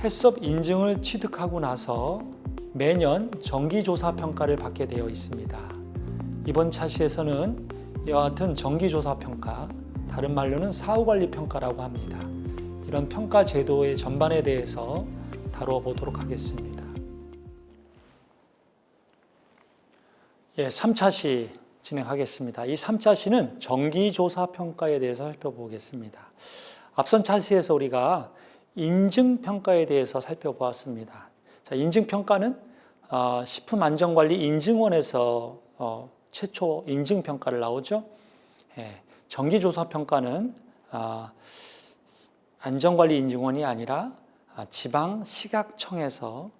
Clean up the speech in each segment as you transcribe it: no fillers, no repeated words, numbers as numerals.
해썹 인증을 취득하고 나서 매년 정기조사 평가를 받게 되어 있습니다. 이번 차시에서는 이와 같은 정기조사 평가, 다른 말로는 사후관리 평가라고 합니다. 이런 평가 제도의 전반에 대해서 다뤄보도록 하겠습니다. 3차시 진행하겠습니다. 이 3차시는 정기조사 평가에 대해서 살펴보겠습니다. 앞선 차시에서 우리가 인증평가에 대해서 살펴보았습니다. 자, 인증평가는 식품안전관리인증원에서 최초 인증평가를 나오죠. 정기조사평가는 안전관리인증원이 아니라 지방식약청에서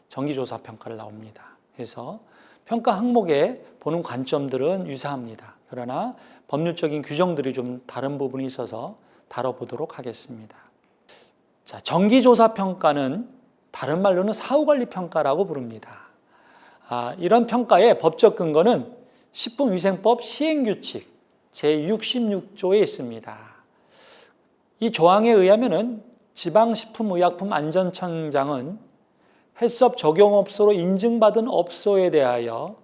정기조사평가를 나옵니다. 그래서 평가 항목에 보는 관점들은 유사합니다. 그러나 법률적인 규정들이 좀 다른 부분이 있어서 다뤄보도록 하겠습니다. 자, 정기조사 평가는 다른 말로는 사후관리 평가라고 부릅니다. 이런 평가의 법적 근거는 식품위생법 시행규칙 제66조에 있습니다. 이 조항에 의하면은 지방식품의약품안전청장은 해썹 적용업소로 인증받은 업소에 대하여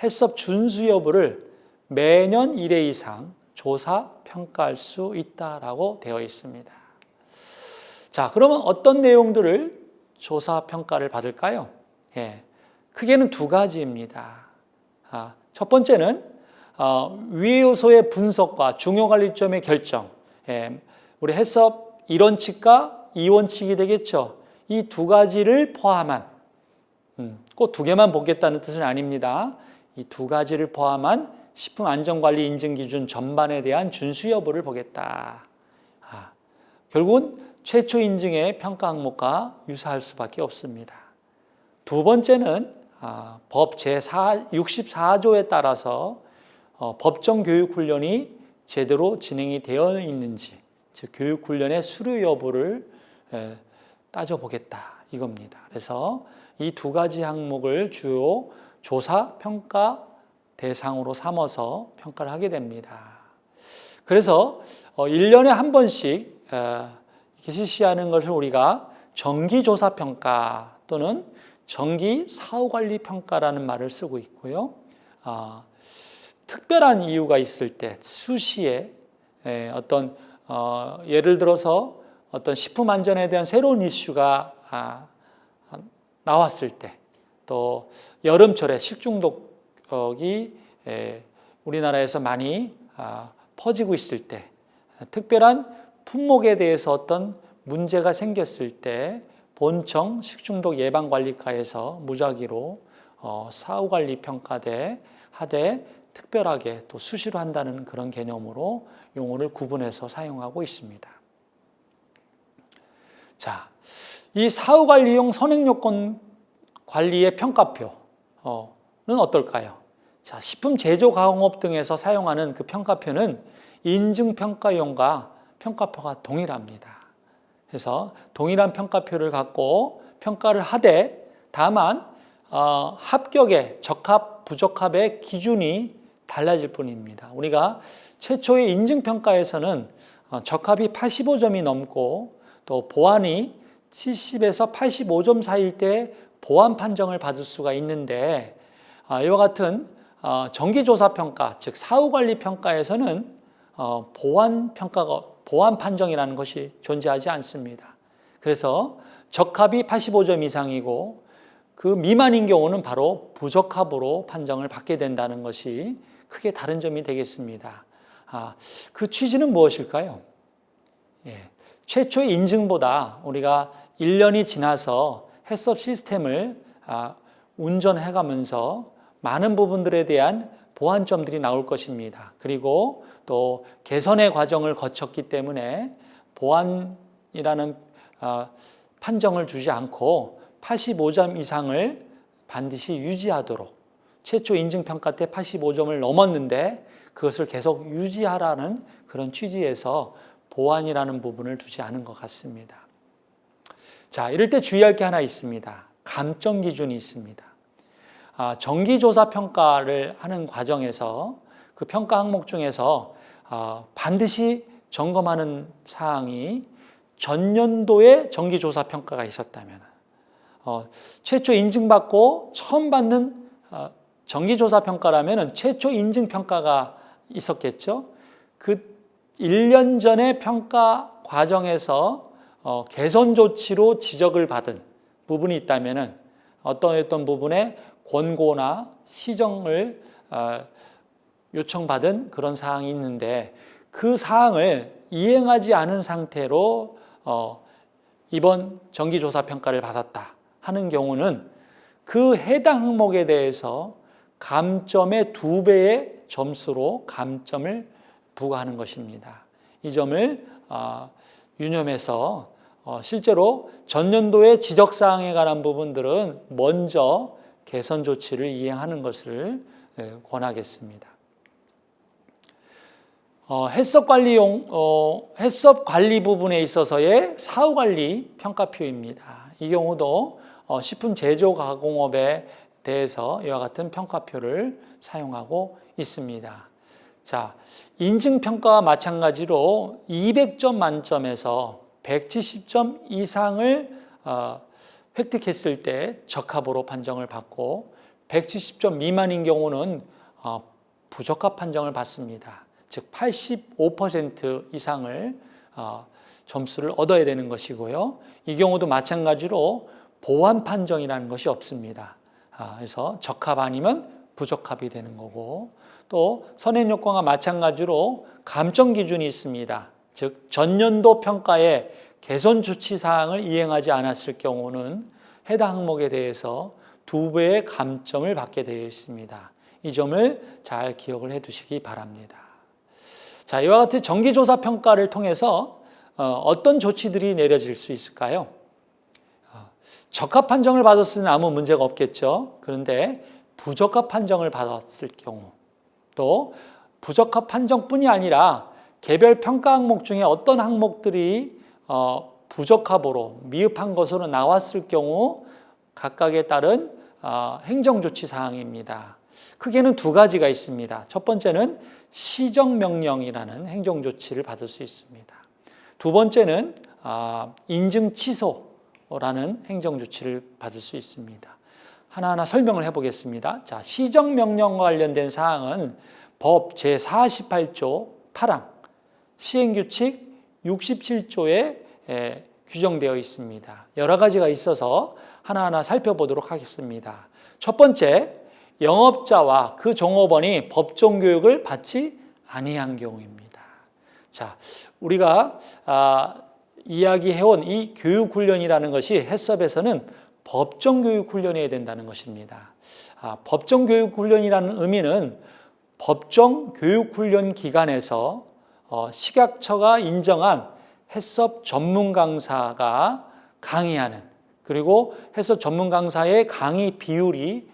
해썹 준수 여부를 매년 1회 이상 조사 평가할 수 있다라고 되어 있습니다. 자, 그러면 어떤 내용들을 조사 평가를 받을까요? 크게는 두 가지입니다. 첫 번째는 위의 요소의 분석과 중요 관리점의 결정. 우리 해썹 1원칙과 2원칙이 되겠죠. 이 두 가지를 포함한, 꼭 두 개만 보겠다는 뜻은 아닙니다. 이 두 가지를 포함한 식품안전관리 인증기준 전반에 대한 준수 여부를 보겠다. 결국은 최초 인증의 평가 항목과 유사할 수밖에 없습니다. 두 번째는 법 제64조에 따라서 법정 교육훈련이 제대로 진행이 되어 있는지, 즉 교육훈련의 수료 여부를 따져보겠다 이겁니다. 그래서 이 두 가지 항목을 주요 조사 평가 대상으로 삼아서 평가를 하게 됩니다. 그래서 1년에 한 번씩 이렇게 실시하는 것을 우리가 정기조사평가 또는 정기사후관리평가라는 말을 쓰고 있고요. 특별한 이유가 있을 때 수시에 어떤 예를 들어서 어떤 식품 안전에 대한 새로운 이슈가 나왔을 때, 또 여름철에 식중독이 우리나라에서 많이 퍼지고 있을 때, 특별한 품목에 대해서 어떤 문제가 생겼을 때 본청 식중독 예방관리과에서 무작위로 사후관리 평가대 하되 특별하게 또 수시로 한다는 그런 개념으로 용어를 구분해서 사용하고 있습니다. 자, 이 사후관리용 선행요건 관리의 평가표는 어떨까요? 자, 식품 제조 가공업 등에서 사용하는 그 평가표는 인증평가용과 평가표가 동일합니다. 그래서 동일한 평가표를 갖고 평가를 하되 다만 합격의 적합, 부적합의 기준이 달라질 뿐입니다. 우리가 최초의 인증평가에서는 적합이 85점이 넘고 또 보완이 70에서 85점 사이일 때 보완 판정을 받을 수가 있는데 이와 같은 정기조사평가, 즉 사후관리평가에서는 보완 판정이라는 것이 존재하지 않습니다. 그래서 적합이 85점 이상이고 그 미만인 경우는 바로 부적합으로 판정을 받게 된다는 것이 크게 다른 점이 되겠습니다. 그 취지는 무엇일까요? 최초의 인증보다 우리가 1년이 지나서 해썹 시스템을 운전해가면서 많은 부분들에 대한 보완점들이 나올 것입니다. 그리고 또 개선의 과정을 거쳤기 때문에 보완이라는 판정을 주지 않고 85점 이상을 반드시 유지하도록, 최초 인증평가 때 85점을 넘었는데 그것을 계속 유지하라는 그런 취지에서 보완이라는 부분을 두지 않은 것 같습니다. 자, 이럴 때 주의할 게 하나 있습니다. 감점 기준이 있습니다. 정기조사 평가를 하는 과정에서 그 평가 항목 중에서 반드시 점검하는 사항이 전년도에 정기조사 평가가 있었다면, 최초 인증받고 처음 받는 정기조사 평가라면 최초 인증 평가가 있었겠죠. 그 1년 전의 평가 과정에서 개선 조치로 지적을 받은 부분이 있다면 어떤 부분에 권고나 시정을 요청받은 그런 사항이 있는데 그 사항을 이행하지 않은 상태로 이번 정기조사 평가를 받았다 하는 경우는 그 해당 항목에 대해서 감점의 2배의 점수로 감점을 부과하는 것입니다. 이 점을 유념해서 실제로 전년도의 지적사항에 관한 부분들은 먼저 개선 조치를 이행하는 것을 권하겠습니다. 해썹 관리 부분에 있어서의 사후관리 평가표입니다. 이 경우도 식품 제조 가공업에 대해서 이와 같은 평가표를 사용하고 있습니다. 자, 인증평가와 마찬가지로 200점 만점에서 170점 이상을 획득했을 때 적합으로 판정을 받고 170점 미만인 경우는 부적합 판정을 받습니다. 즉 85% 이상을 점수를 얻어야 되는 것이고요. 이 경우도 마찬가지로 보완 판정이라는 것이 없습니다. 그래서 적합 아니면 부적합이 되는 거고, 또 선행요건과 마찬가지로 감점 기준이 있습니다. 즉 전년도 평가에 개선 조치 사항을 이행하지 않았을 경우는 해당 항목에 대해서 2배의 감점을 받게 되어 있습니다. 이 점을 잘 기억을 해 두시기 바랍니다. 자, 이와 같은 정기조사 평가를 통해서 어떤 조치들이 내려질 수 있을까요? 적합 판정을 받았을 때는 아무 문제가 없겠죠. 그런데 부적합 판정을 받았을 경우, 또 부적합 판정뿐이 아니라 개별 평가 항목 중에 어떤 항목들이 부적합으로 미흡한 것으로 나왔을 경우 각각에 따른 행정조치 사항입니다. 크게는 2가지가 있습니다. 첫 번째는 시정명령이라는 행정조치를 받을 수 있습니다. 2번째는 인증 취소라는 행정조치를 받을 수 있습니다. 하나하나 설명을 해보겠습니다. 자, 시정명령과 관련된 사항은 법 제48조 8항, 시행규칙 67조에 규정되어 있습니다. 여러 가지가 있어서 하나하나 살펴보도록 하겠습니다. 첫 번째, 영업자와 그 종업원이 법정 교육을 받지 아니한 경우입니다. 자, 우리가 이야기해온 이 교육훈련이라는 것이 해썹에서는 법정 교육훈련이어야 된다는 것입니다. 법정 교육훈련이라는 의미는 법정 교육훈련 기관에서 식약처가 인정한 해썹 전문 강사가 강의하는, 그리고 해썹 전문 강사의 강의 비율이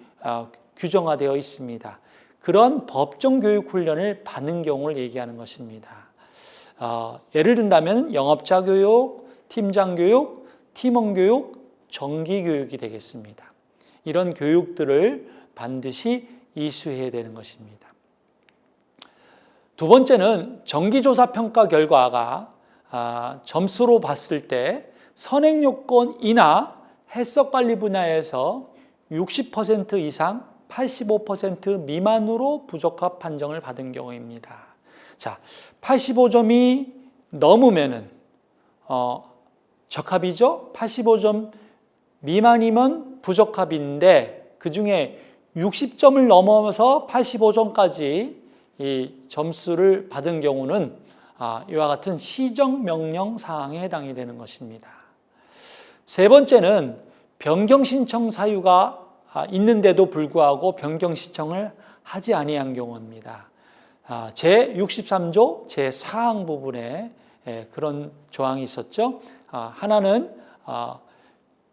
규정화되어 있습니다. 그런 법정 교육 훈련을 받는 경우를 얘기하는 것입니다. 예를 든다면 영업자 교육, 팀장 교육, 팀원 교육, 정기 교육이 되겠습니다. 이런 교육들을 반드시 이수해야 되는 것입니다. 2번째는 정기조사 평가 결과가 점수로 봤을 때 선행요건이나 해석관리 분야에서 60% 이상 85% 미만으로 부적합 판정을 받은 경우입니다. 자, 85점이 넘으면은 적합이죠. 85점 미만이면 부적합인데 그 중에 60점을 넘어서 85점까지 이 점수를 받은 경우는 이와 같은 시정명령 사항에 해당이 되는 것입니다. 3번째는 변경 신청 사유가 있는데도 불구하고 변경 신청을 하지 아니한 경우입니다. 제63조 제4항 부분에 그런 조항이 있었죠. 하나는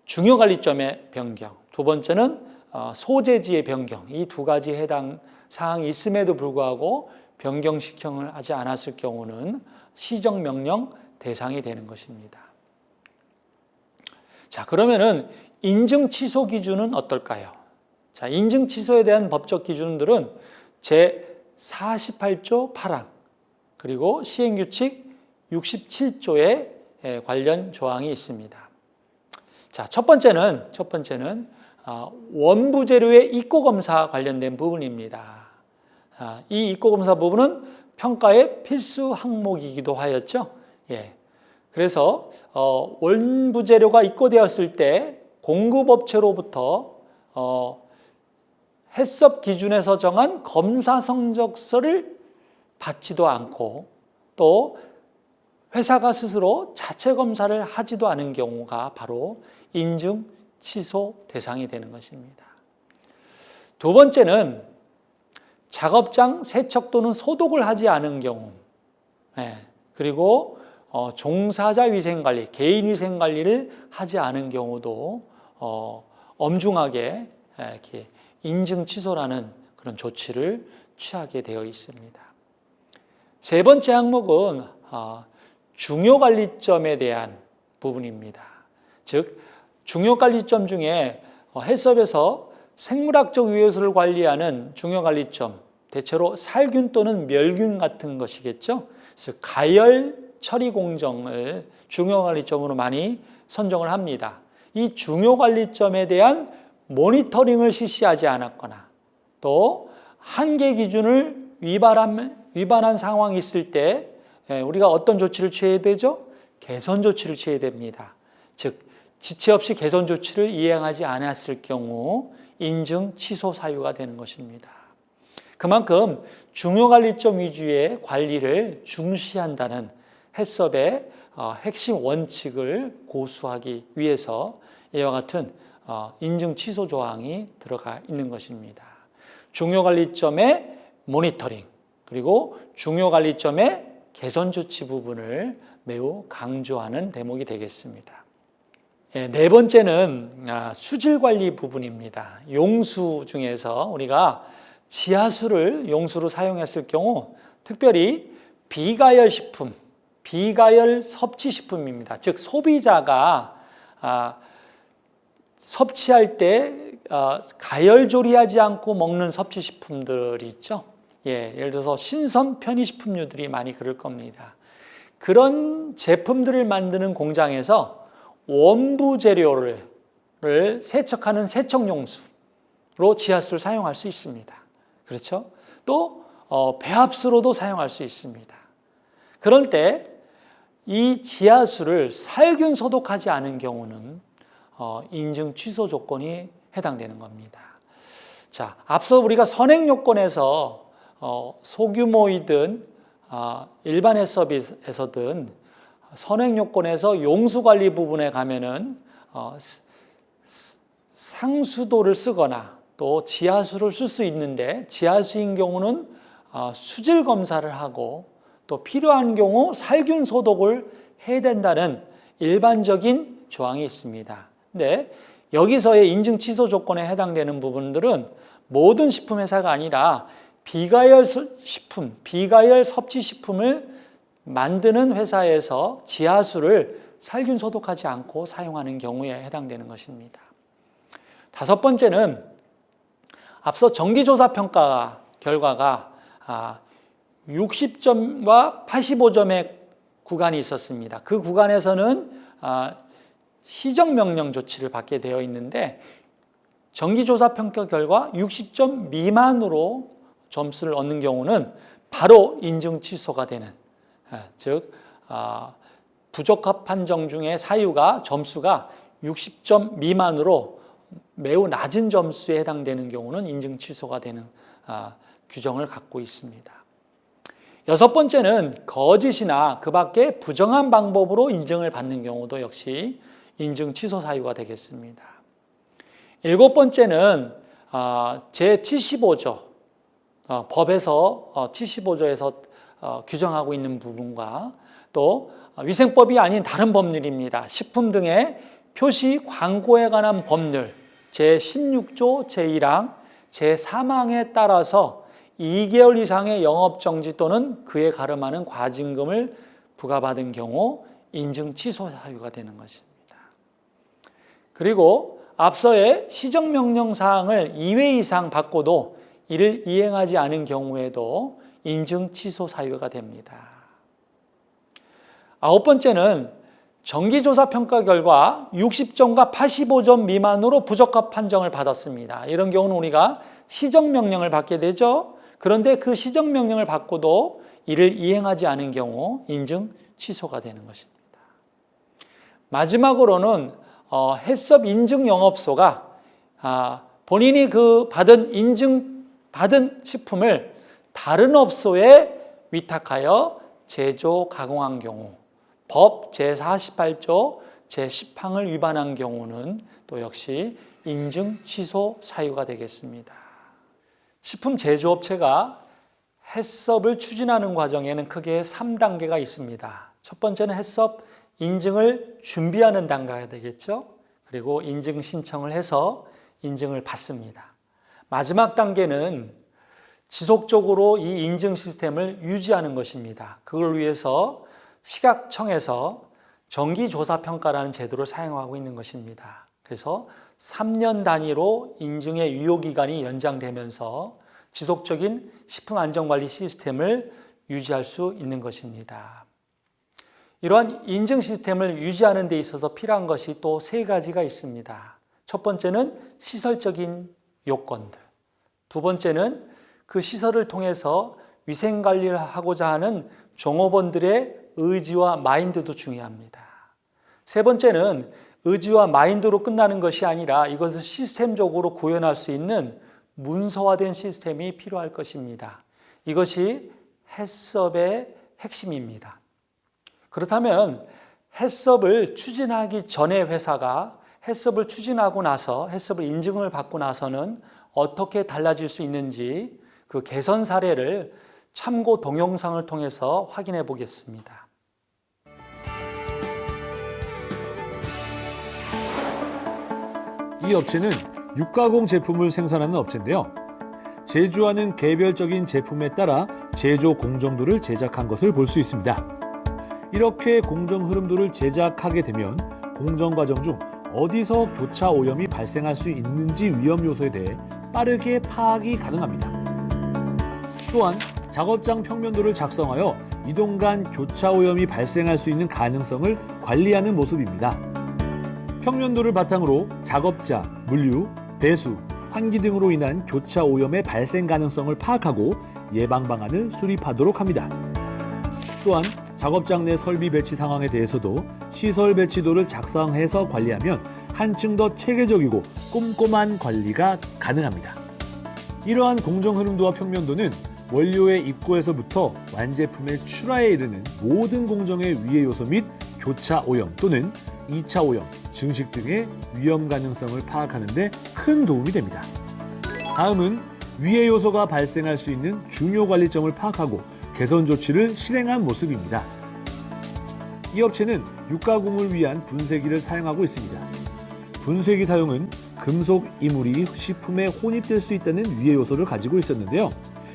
중요관리점의 변경, 2번째는 소재지의 변경, 이 2가지 해당 사항이 있음에도 불구하고 변경 신청을 하지 않았을 경우는 시정명령 대상이 되는 것입니다. 자, 그러면은 인증 취소 기준은 어떨까요? 자, 인증 취소에 대한 법적 기준들은 제48조 8항, 그리고 시행규칙 67조에 관련 조항이 있습니다. 자, 첫 번째는 원부 재료의 입고 검사 관련된 부분입니다. 이 입고 검사 부분은 평가의 필수 항목이기도 하였죠. 그래서 원부 재료가 입고되었을 때 공급업체로부터 해썹 기준에서 정한 검사 성적서를 받지도 않고 또 회사가 스스로 자체 검사를 하지도 않은 경우가 바로 인증 취소 대상이 되는 것입니다. 두 번째는 작업장 세척 또는 소독을 하지 않은 경우, 그리고 종사자 위생관리, 개인 위생관리를 하지 않은 경우도 엄중하게 이렇게 인증 취소라는 그런 조치를 취하게 되어 있습니다. 세 번째 항목은 중요관리점에 대한 부분입니다. 즉 중요관리점 중에 해썹에서 생물학적 요소를 관리하는 중요관리점, 대체로 살균 또는 멸균 같은 것이겠죠. 그래서 가열 처리 공정을 중요관리점으로 많이 선정을 합니다. 이 중요관리점에 대한 모니터링을 실시하지 않았거나 또 한계 기준을 위반한 상황이 있을 때 우리가 어떤 조치를 취해야 되죠? 개선 조치를 취해야 됩니다. 즉 지체 없이 개선 조치를 이행하지 않았을 경우 인증 취소 사유가 되는 것입니다. 그만큼 중요관리점 위주의 관리를 중시한다는 해썹의 핵심 원칙을 고수하기 위해서 이와 같은 인증 취소 조항이 들어가 있는 것입니다. 중요관리점의 모니터링 그리고 중요관리점의 개선 조치 부분을 매우 강조하는 대목이 되겠습니다. 네 번째는 수질관리 부분입니다. 용수 중에서 우리가 지하수를 용수로 사용했을 경우 특별히 비가열 식품, 비가열 섭취식품입니다. 즉 소비자가 섭취할 때 가열 조리하지 않고 먹는 섭취식품들이 있죠. 예를 들어서 신선 편의식품류들이 많이 그럴 겁니다. 그런 제품들을 만드는 공장에서 원부 재료를 세척하는 세척용수로 지하수를 사용할 수 있습니다. 그렇죠? 또 배합수로도 사용할 수 있습니다. 그럴 때 이 지하수를 살균 소독하지 않은 경우는 인증 취소 조건이 해당되는 겁니다. 자, 앞서 우리가 선행 요건에서 소규모이든 일반 해썹에서든 선행 요건에서 용수 관리 부분에 가면은 상수도를 쓰거나 또 지하수를 쓸 수 있는데 지하수인 경우는 수질 검사를 하고 또 필요한 경우 살균 소독을 해야 된다는 일반적인 조항이 있습니다. 근데 여기서의 인증 취소 조건에 해당되는 부분들은 모든 식품회사가 아니라 비가열 식품, 비가열 섭취식품을 만드는 회사에서 지하수를 살균 소독하지 않고 사용하는 경우에 해당되는 것입니다. 다섯 번째는 앞서 정기조사 평가 결과가 60점과 85점의 구간이 있었습니다. 그 구간에서는 시정명령 조치를 받게 되어 있는데 정기조사 평가 결과 60점 미만으로 점수를 얻는 경우는 바로 인증 취소가 되는, 즉 부적합 판정 중에 사유가 점수가 60점 미만으로 매우 낮은 점수에 해당되는 경우는 인증 취소가 되는 규정을 갖고 있습니다. 여섯 번째는 거짓이나 그 밖에 부정한 방법으로 인증을 받는 경우도 역시 인증 취소 사유가 되겠습니다. 일곱 번째는 제75조 법에서 75조에서 규정하고 있는 부분과 또 위생법이 아닌 다른 법률입니다. 식품 등의 표시 광고에 관한 법률 제16조 제1항 제3항에 따라서 2개월 이상의 영업정지 또는 그에 가름하는 과징금을 부과받은 경우 인증 취소 사유가 되는 것입니다. 그리고 앞서의 시정명령 사항을 2회 이상 받고도 이를 이행하지 않은 경우에도 인증 취소 사유가 됩니다. 아홉 번째는 정기조사 평가 결과 60점과 85점 미만으로 부적합 판정을 받았습니다. 이런 경우는 우리가 시정명령을 받게 되죠. 그런데 그 시정명령을 받고도 이를 이행하지 않은 경우 인증 취소가 되는 것입니다. 마지막으로는 해썹 인증 영업소가 본인이 그 받은 식품을 다른 업소에 위탁하여 제조, 가공한 경우, 법 제48조 제10항을 위반한 경우는 또 역시 인증 취소 사유가 되겠습니다. 식품 제조업체가 해썹을 추진하는 과정에는 크게 3단계가 있습니다. 첫 번째는 해썹 인증을 준비하는 단계가 되겠죠. 그리고 인증 신청을 해서 인증을 받습니다. 마지막 단계는 지속적으로 이 인증 시스템을 유지하는 것입니다. 그걸 위해서 식약청에서 정기조사평가라는 제도를 사용하고 있는 것입니다. 그래서 3년 단위로 인증의 유효기간이 연장되면서 지속적인 식품안전관리 시스템을 유지할 수 있는 것입니다. 이러한 인증 시스템을 유지하는 데 있어서 필요한 것이 또 3가지가 있습니다. 첫 번째는 시설적인 요건들. 두 번째는 그 시설을 통해서 위생관리를 하고자 하는 종업원들의 의지와 마인드도 중요합니다. 세 번째는 의지와 마인드로 끝나는 것이 아니라 이것을 시스템적으로 구현할 수 있는 문서화된 시스템이 필요할 것입니다. 이것이 해썹의 핵심입니다. 그렇다면 해썹을 추진하기 전에 회사가 해썹을 추진하고 나서 해썹을 인증을 받고 나서는 어떻게 달라질 수 있는지 그 개선 사례를 참고 동영상을 통해서 확인해 보겠습니다. 이 업체는 육가공 제품을 생산하는 업체인데요. 제조하는 개별적인 제품에 따라 제조 공정도를 제작한 것을 볼 수 있습니다. 이렇게 공정 흐름도를 제작하게 되면 공정 과정 중 어디서 교차 오염이 발생할 수 있는지 위험 요소에 대해 빠르게 파악이 가능합니다. 또한 작업장 평면도를 작성하여 이동 간 교차 오염이 발생할 수 있는 가능성을 관리하는 모습입니다. 평면도를 바탕으로 작업자, 물류, 배수, 환기 등으로 인한 교차 오염의 발생 가능성을 파악하고 예방 방안을 수립하도록 합니다. 또한 작업장 내 설비 배치 상황에 대해서도 시설 배치도를 작성해서 관리하면 한층 더 체계적이고 꼼꼼한 관리가 가능합니다. 이러한 공정 흐름도와 평면도는 원료의 입고에서부터 완제품의 출하에 이르는 모든 공정의 위해 요소 및 교차 오염 또는 2차 오염, 증식 등의 위험 가능성을 파악하는 데 큰 도움이 됩니다. 다음은 위해 요소가 발생할 수 있는 중요 관리점을 파악하고 개선 조치를 실행한 모습입니다. 이 업체는 육가공을 위한 분쇄기를 사용하고 있습니다. 분쇄기 사용은 금속 이물이 식품에 혼입될 수 있다는 위해 요소를 가지고 있었는데요.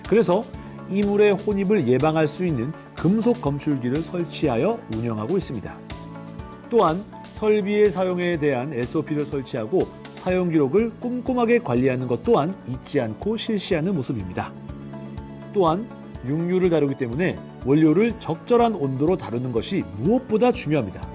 그래서 이물의 혼입을 예방할 수 있는 금속 검출기를 설치하여 운영하고 있습니다. 또한 설비의 사용에 대한 SOP를 설치하고 사용 기록을 꼼꼼하게 관리하는 것 또한 잊지 않고 실시하는 모습입니다. 또한 육류를 다루기 때문에 원료를 적절한 온도로 다루는 것이 무엇보다 중요합니다.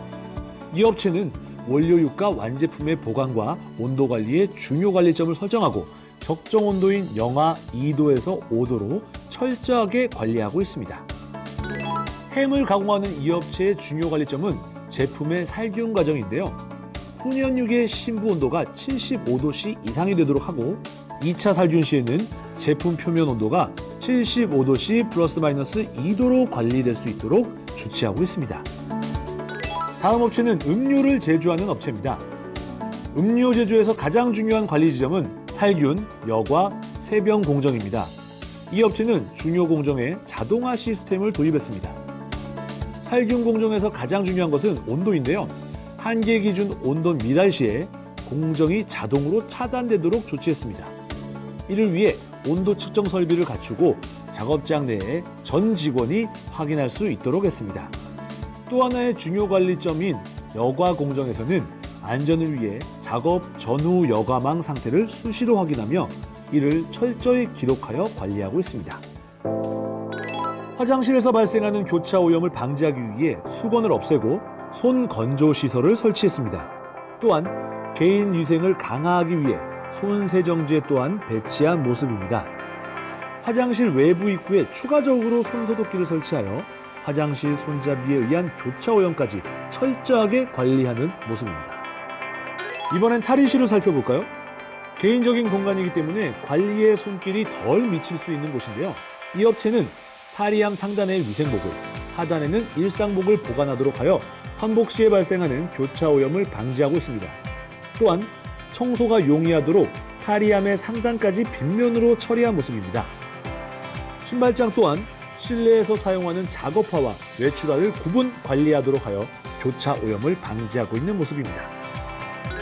이 업체는 원료 육가 완제품의 보관과 온도 관리의 중요 관리점을 설정하고 적정 온도인 영하 2도에서 5도로 철저하게 관리하고 있습니다. 햄을 가공하는 이 업체의 중요 관리점은 제품의 살균 과정인데요. 훈연육의 심부 온도가 75도씨 이상이 되도록 하고 2차 살균 시에는 제품 표면 온도가 75도씨 플러스 마이너스 2도로 관리될 수 있도록 조치하고 있습니다. 다음 업체는 음료를 제조하는 업체입니다. 음료 제조에서 가장 중요한 관리 지점은 살균, 여과, 세병 공정입니다. 이 업체는 중요 공정에 자동화 시스템을 도입했습니다. 살균 공정에서 가장 중요한 것은 온도인데요. 한계 기준 온도 미달 시에 공정이 자동으로 차단되도록 조치했습니다. 이를 위해 온도 측정 설비를 갖추고 작업장 내에 전 직원이 확인할 수 있도록 했습니다. 또 하나의 중요 관리점인 여과 공정에서는 안전을 위해 작업 전후 여과망 상태를 수시로 확인하며 이를 철저히 기록하여 관리하고 있습니다. 화장실에서 발생하는 교차 오염을 방지하기 위해 수건을 없애고 손 건조 시설을 설치했습니다. 또한 개인 위생을 강화하기 위해 손 세정제 또한 배치한 모습입니다. 화장실 외부 입구에 추가적으로 손소독기를 설치하여 화장실 손잡이에 의한 교차 오염까지 철저하게 관리하는 모습입니다. 이번엔 탈의실을 살펴볼까요? 개인적인 공간이기 때문에 관리에 손길이 덜 미칠 수 있는 곳인데요. 이 업체는 탈의함 상단에 위생복을, 하단에는 일상복을 보관하도록 하여 환복 시에 발생하는 교차 오염을 방지하고 있습니다. 또한 청소가 용이하도록 탈의함의 상단까지 빗면으로 처리한 모습입니다. 신발장 또한 실내에서 사용하는 작업화와 외출화를 구분 관리하도록 하여 교차 오염을 방지하고 있는 모습입니다.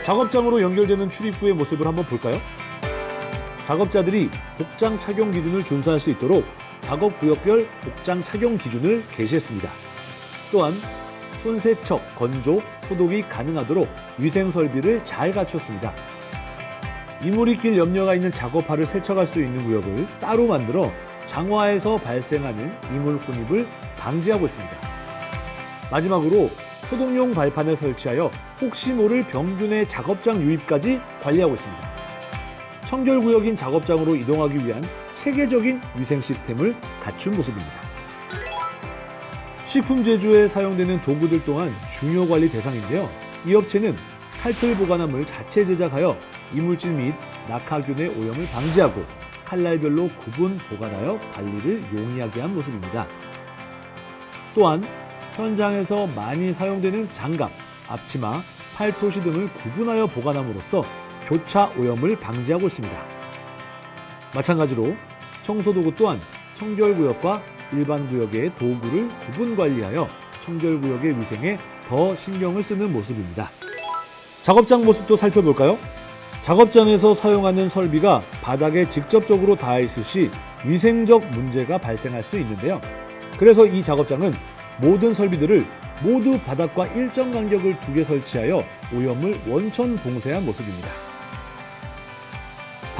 작업장으로 연결되는 출입구의 모습을 한번 볼까요? 작업자들이 복장 착용 기준을 준수할 수 있도록 작업구역별 복장 착용 기준을 게시했습니다. 또한 손세척, 건조, 소독이 가능하도록 위생 설비를 잘 갖췄습니다. 이물이 낄 염려가 있는 작업화를 세척할 수 있는 구역을 따로 만들어 장화에서 발생하는 이물 혼입을 방지하고 있습니다. 마지막으로 소독용 발판을 설치하여 혹시 모를 병균의 작업장 유입까지 관리하고 있습니다. 청결구역인 작업장으로 이동하기 위한 체계적인 위생 시스템을 갖춘 모습입니다. 식품 제조에 사용되는 도구들 또한 중요 관리 대상인데요. 이 업체는 칼틀 보관함을 자체 제작하여 이물질 및 낙하균의 오염을 방지하고 칼날별로 구분 보관하여 관리를 용이하게 한 모습입니다. 또한 현장에서 많이 사용되는 장갑, 앞치마, 팔토시 등을 구분하여 보관함으로써 교차 오염을 방지하고 있습니다. 마찬가지로 청소도구 또한 청결구역과 일반 구역의 도구를 구분 관리하여 청결구역의 위생에 더 신경을 쓰는 모습입니다. 작업장 모습도 살펴볼까요? 작업장에서 사용하는 설비가 바닥에 직접적으로 닿아 있을 시 위생적 문제가 발생할 수 있는데요. 그래서 이 작업장은 모든 설비들을 모두 바닥과 일정 간격을 두게 설치하여 오염을 원천 봉쇄한 모습입니다.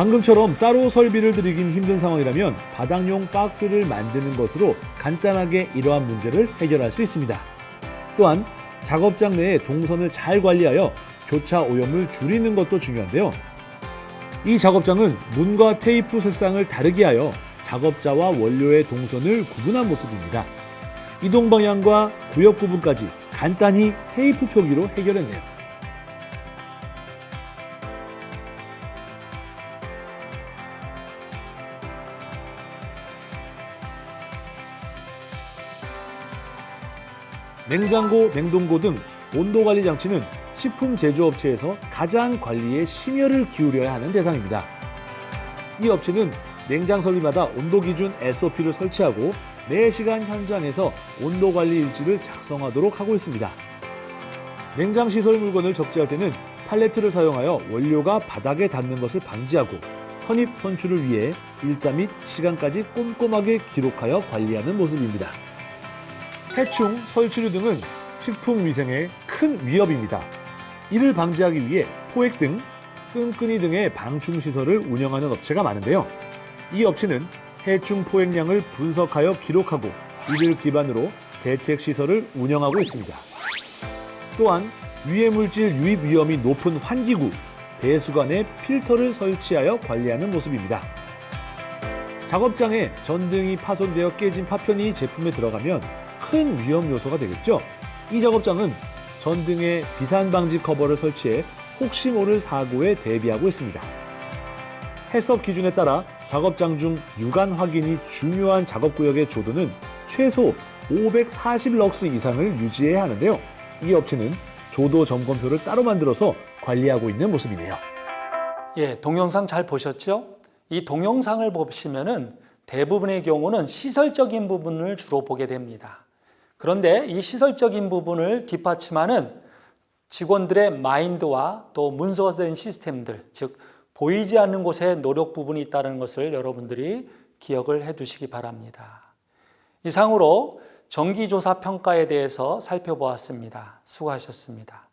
방금처럼 따로 설비를 들이긴 힘든 상황이라면 바닥용 박스를 만드는 것으로 간단하게 이러한 문제를 해결할 수 있습니다. 또한 작업장 내에 동선을 잘 관리하여 교차 오염을 줄이는 것도 중요한데요. 이 작업장은 문과 테이프 색상을 다르게 하여 작업자와 원료의 동선을 구분한 모습입니다. 이동 방향과 구역 구분까지 간단히 테이프 표기로 해결했네요. 냉장고, 냉동고 등 온도관리 장치는 식품 제조업체에서 가장 관리에 심혈을 기울여야 하는 대상입니다. 이 업체는 냉장 설비마다 온도 기준 SOP를 설치하고 4시간 현장에서 온도관리 일지를 작성하도록 하고 있습니다. 냉장 시설 물건을 적재할 때는 팔레트를 사용하여 원료가 바닥에 닿는 것을 방지하고 선입 선출을 위해 일자 및 시간까지 꼼꼼하게 기록하여 관리하는 모습입니다. 해충, 설치류 등은 식품 위생에 큰 위협입니다. 이를 방지하기 위해 포획 등 끈끈이 등의 방충 시설을 운영하는 업체가 많은데요. 이 업체는 해충 포획량을 분석하여 기록하고 이를 기반으로 대책 시설을 운영하고 있습니다. 또한 유해 물질 유입 위험이 높은 환기구, 배수관에 필터를 설치하여 관리하는 모습입니다. 작업장에 전등이 파손되어 깨진 파편이 제품에 들어가면 큰 위험 요소가 되겠죠. 이 작업장은 전등에 비산 방지 커버를 설치해 혹시 모를 사고에 대비하고 있습니다. 해썹 기준에 따라 작업장 중 유관 확인이 중요한 작업구역의 조도는 최소 540럭스 이상을 유지해야 하는데요. 이 업체는 조도 점검표를 따로 만들어서 관리하고 있는 모습이네요. 예, 동영상 잘 보셨죠? 이 동영상을 보시면은 대부분의 경우는 시설적인 부분을 주로 보게 됩니다. 그런데 이 시설적인 부분을 뒷받침하는 직원들의 마인드와 또 문서화된 시스템들, 즉 보이지 않는 곳에 노력 부분이 있다는 것을 여러분들이 기억을 해 두시기 바랍니다. 이상으로 정기조사 평가에 대해서 살펴보았습니다. 수고하셨습니다.